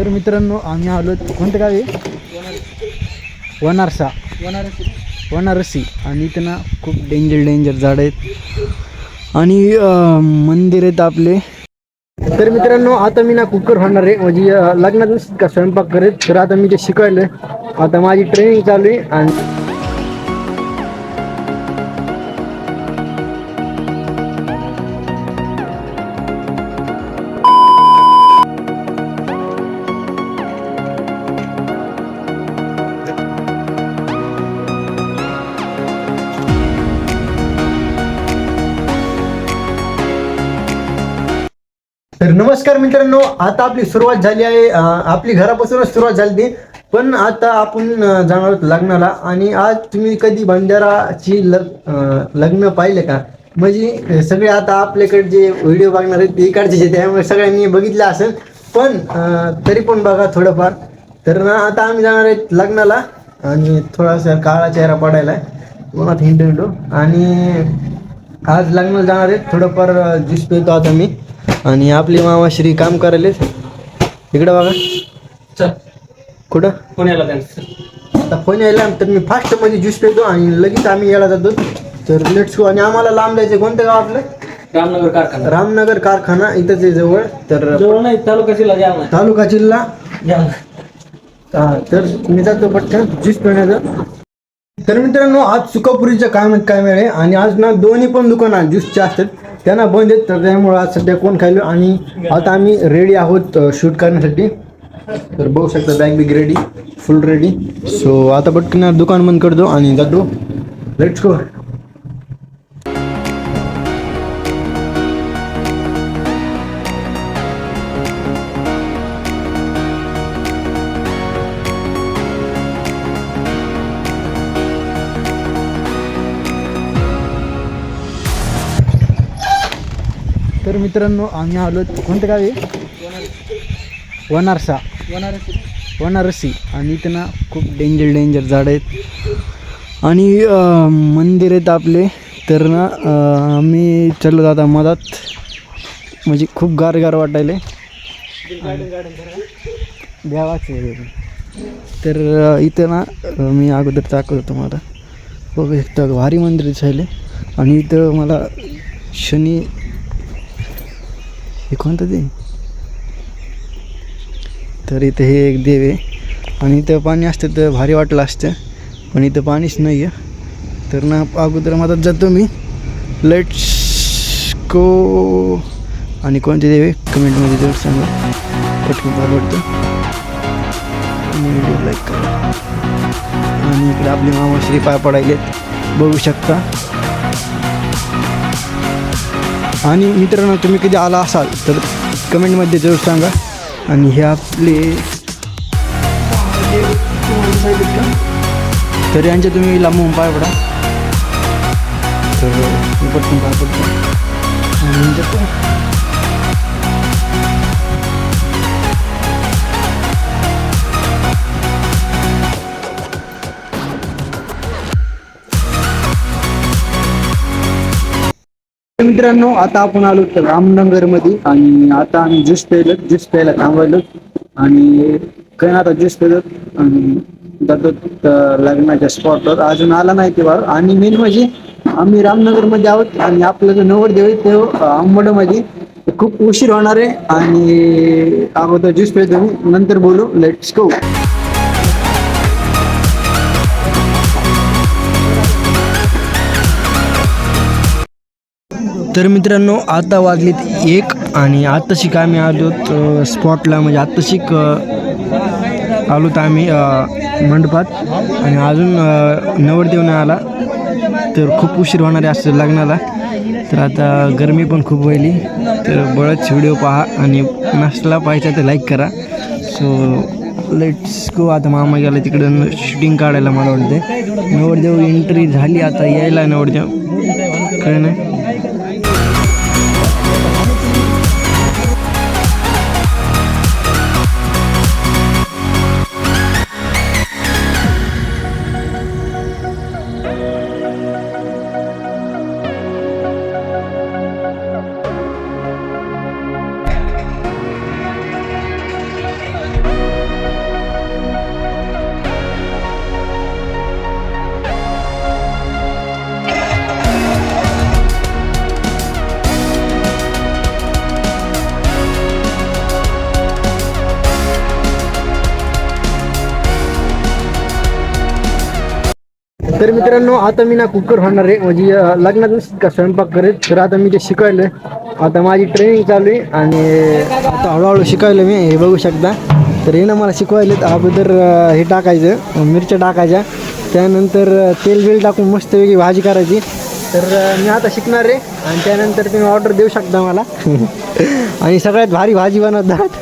तर मित्रांनो आम्ही आलो कोणतं गाव आहे? वनारसा वनारसी. आणि इथं ना खूप डेंजर झाडं आहेत आणि मंदिर आहेत आपले. तर मित्रांनो आता मी ना कुकर होणार आहे, म्हणजे लग्नातच का स्वयंपाक करेल. तर आता मी ते शिकायलं, आता माझी ट्रेनिंग चालू आहे. आणि तर नमस्कार मित्रांनो, आता आपली सुरुवात झाली आहे. आपली घरापासूनच सुरुवात झाली ती, पण आता आपण जाणार आहोत लग्नाला. आणि आज तुम्ही कधी भंडाराची लग्न पाहिले का? म्हणजे सगळे आता आपल्याकडे जे व्हिडिओ बघणार आहेत ते इकडचे, त्यामुळे सगळ्यांनी बघितलं असेल. पण तरी पण बघा थोडंफार. तर ना आता आम्ही जाणार आहेत लग्नाला आणि थोडासा काळा चेहरा पडायला आहे मला हिंडो. आणि आज लग्नाला जाणार आहेत, थोडंफार ज्यूस पितो आता मी. आणि आपली मामाश्री काम करायला इकडं बघा. चल कुठं फोन यायला त्यांचा, आता फोन यायला. तर मी फास्ट मध्ये ज्यूस पितो आणि लगेच आम्ही यायला जातो. तर लेट्स गो. आणि आम्हाला लांब जायचं. कोणतं गाव आपलं? रामनगर कारखाना इथंच आहे जवळ. तर जवळ नाही, तालुका जिल्हा. तर मी जातो पटकन ज्यूस पिण्याचं. तर मित्रांनो आज सुकापुरीच्या काय वेळ आहे आणि आज ना दोन्ही पण दुकानं ज्यूसचे असतात त्यांना बंद आहेत. तर त्यामुळे आज सध्या कोण खायलो. आणि आता आम्ही रेडी आहोत शूट करण्यासाठी. तर बघू शकता बॅग बिग रेडी, फुल रेडी. सो आता पटकन दुकान बंद करतो आणि जातो. Let's go. तर मित्रांनो आम्ही आलो कोणतं गाव आहे? वनारसी. आणि इथं ना खूप डेंजर झाडं आहेत आणि मंदिर आहेत आपले. तर ना आम्ही चाललो आता मधात, म्हणजे खूप गार वाटायले देवाचे. तर इथं ना मी अगोदर दाखवतो तुम्हाला. बघू शकता भारी मंदिर दिसायले. आणि इथं मला शनी हे कोणतं ते, तर इथं हे एक देव आहे. आणि इथं पाणी असतं तर भारी वाटलं असतं, पण इथं पाणीच नाही आहे. तर ना अगोदर मधात जातो मी. Let's go. आणि कोणते देव आहे कमेंटमध्ये जरूर सांगा. पटकन आवडतं व्हिडिओ लाईक करा. आणि इकडे आपली मामाश्री पाय पडायले बघू शकता. आणि मित्रांनो तुम्ही कधी आला असाल तर कमेंटमध्ये जरूर सांगा. आणि हे आपले तर यांच्या तुम्ही लांबून पाय पडा. तर पटकन पाय पडतो. मित्रांनो आता आपण आलो तर रामनगरमध्ये. आणि आता आम्ही ज्यूस प्यायला थांबवलो. आणि काही आता ज्यूस पेलो आणि जातो लग्नाच्या स्पॉटवर. अजून आला नाही ते बाळ. आणि मेन म्हणजे आम्ही रामनगरमध्ये आहोत आणि आपलं जो नवरदेव आहे तो अंबडमध्ये. खूप उशीर होणार आहे आणि अगोदर ज्यूस पेतो मी, नंतर बोलू. Let's go. तर मित्रांनो आता वाजलेत 1 आणि आत्ताशिक आम्ही आलो स्पॉटला. म्हणजे आत्ताशिक आलो तर आम्ही मंडपात. आणि अजून नवरदेव नाही आला, तर खूप उशीर होणार आहे असं लग्नाला. तर आता गरमी पण खूप व्हायली. तर बळच व्हिडिओ पहा आणि नसला पाहिजे तर लाईक करा. So let's go. आता मामा गेला तिकडं शूटिंग काढायला मला वाटते. नवरदेव एंट्री झाली, आता यायला नवरदेव काय नाही. तर मित्रांनो आता मी ना कुकर होणार आहे म्हणजे लग्नातच का स्वयंपाक करेल. तर आता मी ते शिकायलोय. आता माझी ट्रेनिंग चालू आहे आणि आता हळूहळू शिकायलो मी. हे बघू शकता. तर हे ना मला शिकवायलेत अगोदर हे टाकायचं मिरच्या टाकायच्या त्यानंतर तेल बिल टाकून मस्त वेगळी भाजी करायची. तर मी आता शिकणार आहे आणि त्यानंतर तुम्ही ऑर्डर देऊ शकता मला आणि सगळ्यात भारी भाजी बनवतात.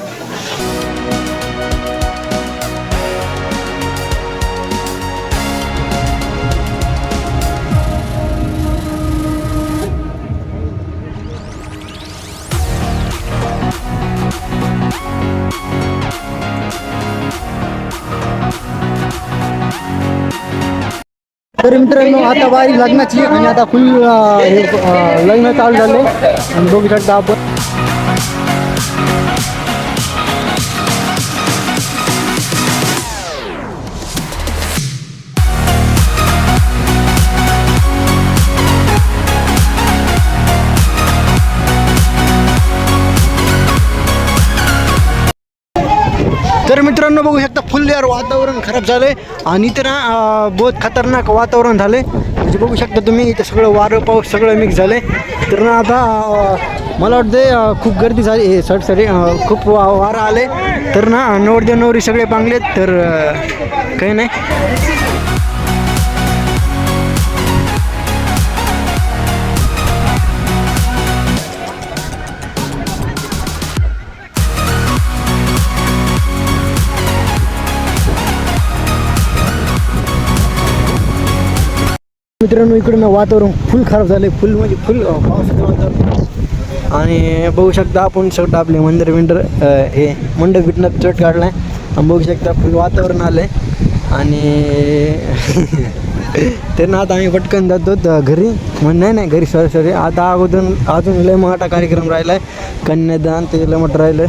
तर मित्रांनो आता वारी लग्नाची आणि आता फुल लग्न चालू झाले आणि बघू शकता आपण. तर मित्रांनो बघू शकता फुल यार वातावरण खराब झालंय आणि इथं ना बहुत खतरनाक वातावरण झालंय. म्हणजे बघू शकता तुम्ही इथं सगळं वारं पाऊस सगळं मिक्स झालंय. तर ना आता मला वाटतं खूप गर्दी झाली हे सॉरी खूप वारं आले. तर ना नवरदेव नवरी सगळे पांगलेत. तर काही नाही. मित्रांनो इकडे वातावरण फुल खराब झाले. फुल म्हणजे फुल पावसाचं वातावरण आणि बघू शकता आपण सगळं आपले मंदिर हे मंडप बिंडप चट काढलाय आणि बघू शकता फुल वातावरण आलंय आणि त्यांना आता आम्ही पटकन जातो घरी. नाही घरी सॉरी आता अजून लय मोठा कार्यक्रम राहिलाय. कन्यादान ते लय मोठं राहिलं.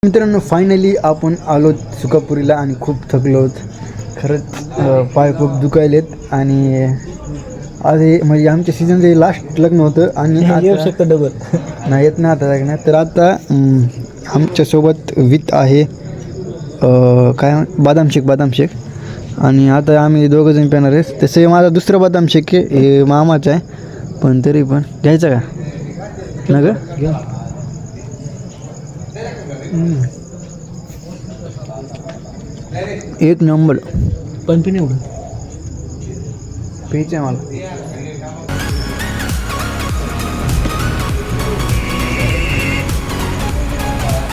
मित्रांनो फायनली आपण आलो सुकापुरीला आणि खूप थकलो आहोत खरंच. पाय खूप दुखायलेत आणि आज हे म्हणजे आमच्या सीझनचं लास्ट लग्न होतं आणि येऊ शकतं डबल नाही येत ना आता लग्न. तर आता आमच्यासोबत विथ आहे काय बादाम शेक आणि आता आम्ही दोघंजण पिणार आहे. तसं माझा दुसरा बदाम शेक आहे हे मामाचं आहे पण तरी पण घ्यायचं का ना ग. एक नंबर पण पिणे एवढं प्यायचं आहे मला.